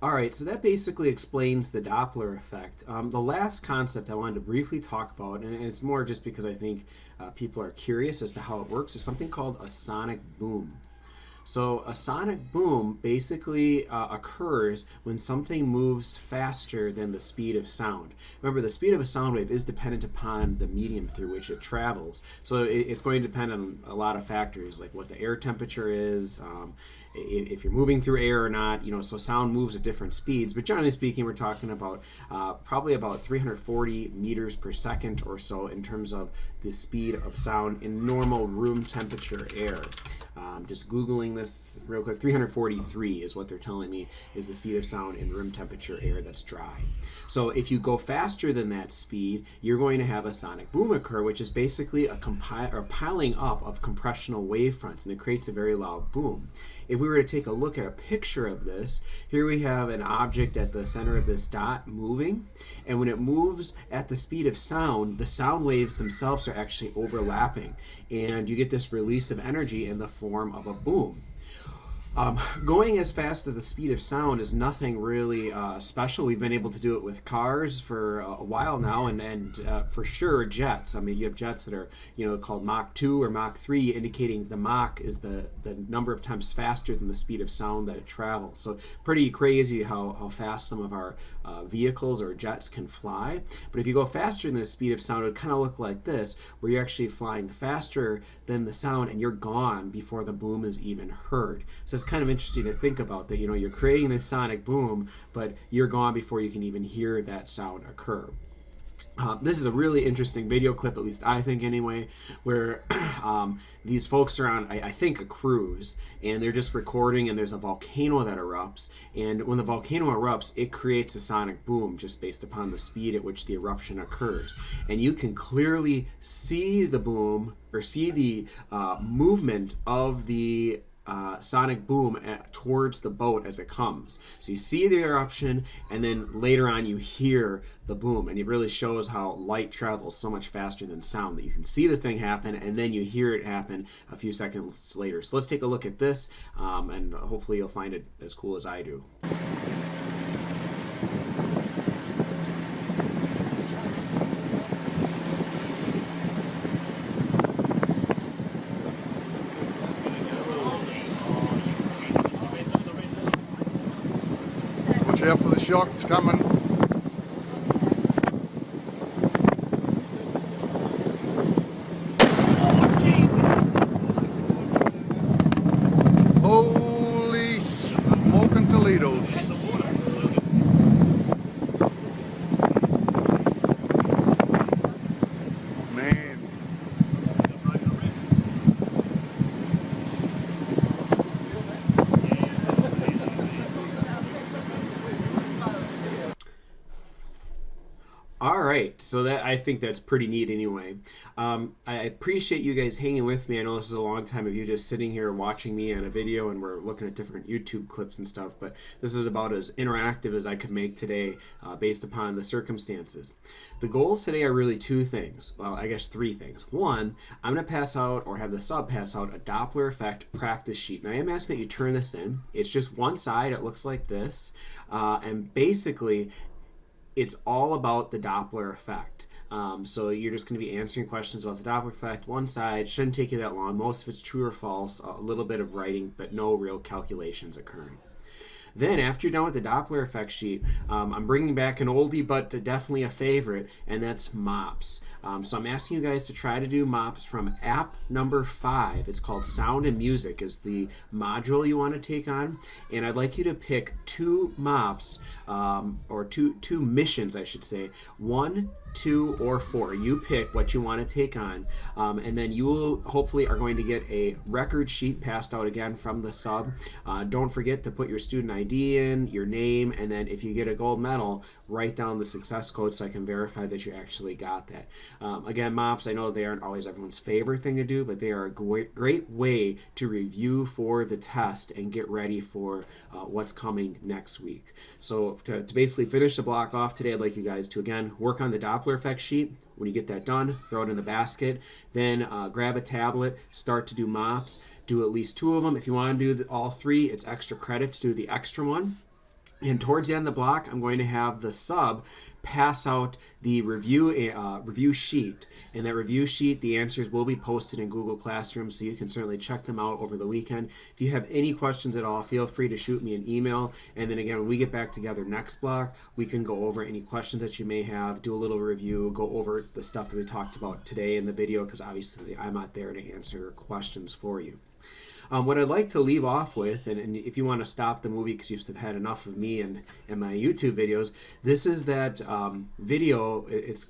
All right, so that basically explains the Doppler effect. The last concept I wanted to briefly talk about, and it's more just because I think people are curious as to how it works, is something called a sonic boom. So a sonic boom basically occurs when something moves faster than the speed of sound. Remember, the speed of a sound wave is dependent upon the medium through which it travels. So it's going to depend on a lot of factors, like what the air temperature is, if you're moving through air or not. So sound moves at different speeds. But generally speaking, we're talking about probably about 340 meters per second or so in terms of the speed of sound in normal room temperature air. Just Googling this real quick, 343 is what they're telling me is the speed of sound in room temperature air that's dry. So if you go faster than that speed, you're going to have a sonic boom occur, which is basically a piling up of compressional wave fronts, and it creates a very loud boom. If we were to take a look at a picture of this, here we have an object at the center of this dot moving, and when it moves at the speed of sound, the sound waves themselves are actually overlapping, and you get this release of energy in the form of a boom. Going as fast as the speed of sound is nothing really special. We've been able to do it with cars for a while now, and for sure jets. I mean, you have jets that are called Mach 2 or Mach 3, indicating the Mach is the number of times faster than the speed of sound that it travels. So pretty crazy how fast some of our vehicles or jets can fly. But if you go faster than the speed of sound, it would kind of look like this, where you're actually flying faster than the sound and you're gone before the boom is even heard. So it's kind of interesting to think about that. You're creating this sonic boom, but you're gone before you can even hear that sound occur. This is a really interesting video clip, at least I think anyway, where these folks are on, I think, a cruise, and they're just recording, and there's a volcano that erupts, and when the volcano erupts, it creates a sonic boom just based upon the speed at which the eruption occurs. And you can clearly see the boom, or see the movement of the sonic boom towards the boat as it comes. So you see the eruption, and then later on you hear the boom, and it really shows how light travels so much faster than sound, that you can see the thing happen and then you hear it happen a few seconds later. So let's take a look at this, and hopefully you'll find it as cool as I do. Watch out for the shock, it's coming. Holy smoking Toledos. Man. All right, so that, I think that's pretty neat anyway. I appreciate you guys hanging with me. I know this is a long time of you just sitting here watching me on a video, and we're looking at different YouTube clips and stuff, but this is about as interactive as I could make today based upon the circumstances. The goals today are really two things. Well, I guess three things. One, I'm going to pass out, or have the sub pass out, a Doppler effect practice sheet. And I am asking that you turn this in. It's just one side. It looks like this. And basically, it's all about the Doppler effect. So you're just going to be answering questions about the Doppler effect. One side, shouldn't take you that long. Most of it's true or false, a little bit of writing, but no real calculations occurring. Then, after you're done with the Doppler effect sheet, I'm bringing back an oldie but definitely a favorite, and that's MOPS. So I'm asking you guys to try to do MOPS from app number 5. It's called Sound and Music is the module you want to take on, and I'd like you to pick 2 MOPS, or two missions, I should say. 1, 2, or 4. You pick what you want to take on, and then you will hopefully are going to get a record sheet passed out again from the sub. Don't forget to put your student ID in, your name, and then if you get a gold medal, write down the success code so I can verify that you actually got that. Again, MOPS, I know they aren't always everyone's favorite thing to do, but they are a great way to review for the test and get ready for what's coming next week. So to basically finish the block off today, I'd like you guys to, again, work on the Doppler effect sheet. When you get that done, throw it in the basket. Then grab a tablet, start to do MOPS. Do at least 2 of them. If you want to do all 3, it's extra credit to do the extra one. And towards the end of the block, I'm going to have the sub pass out the review sheet. And that review sheet, the answers will be posted in Google Classroom, so you can certainly check them out over the weekend. If you have any questions at all, feel free to shoot me an email. And then again, when we get back together next block, we can go over any questions that you may have, do a little review, go over the stuff that we talked about today in the video, because obviously I'm not there to answer questions for you. What I'd like to leave off with, and if you want to stop the movie because you've had enough of me and my YouTube videos, this is that video. It's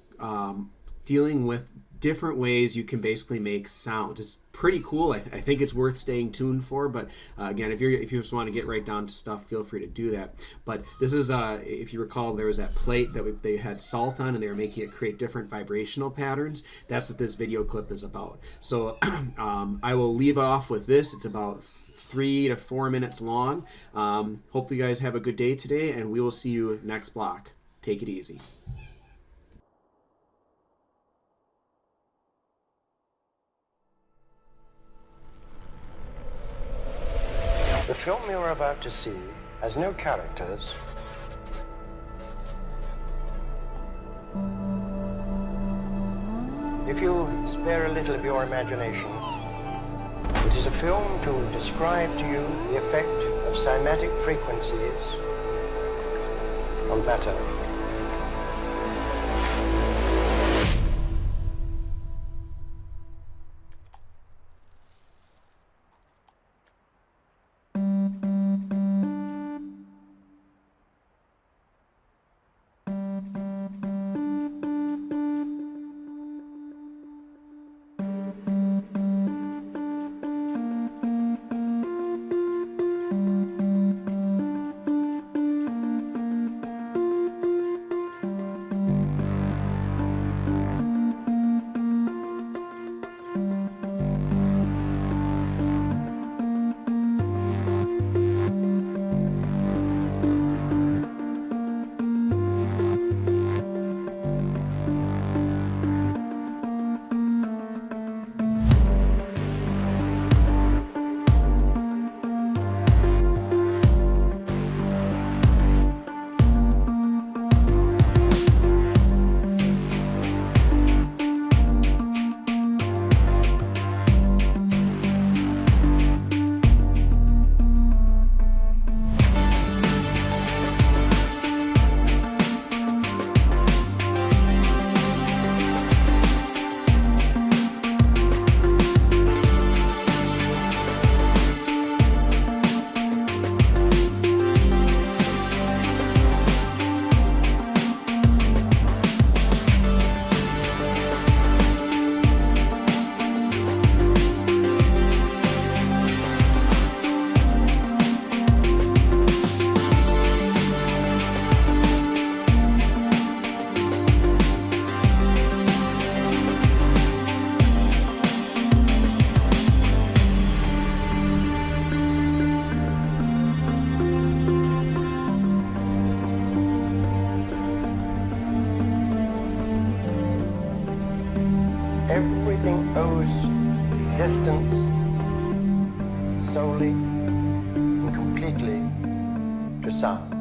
dealing with different ways you can basically make sound. It's pretty cool. I think it's worth staying tuned for. But again, if you just want to get right down to stuff, feel free to do that. But this is, if you recall, there was that plate that they had salt on, and they were making it create different vibrational patterns. That's what this video clip is about. So I will leave off with this. It's about 3 to 4 minutes long. Hope you guys have a good day today, and we will see you next block. Take it easy. The film you're about to see has no characters. If you spare a little of your imagination, it is a film to describe to you the effect of cymatic frequencies on matter. Everything owes its existence solely and completely to sound.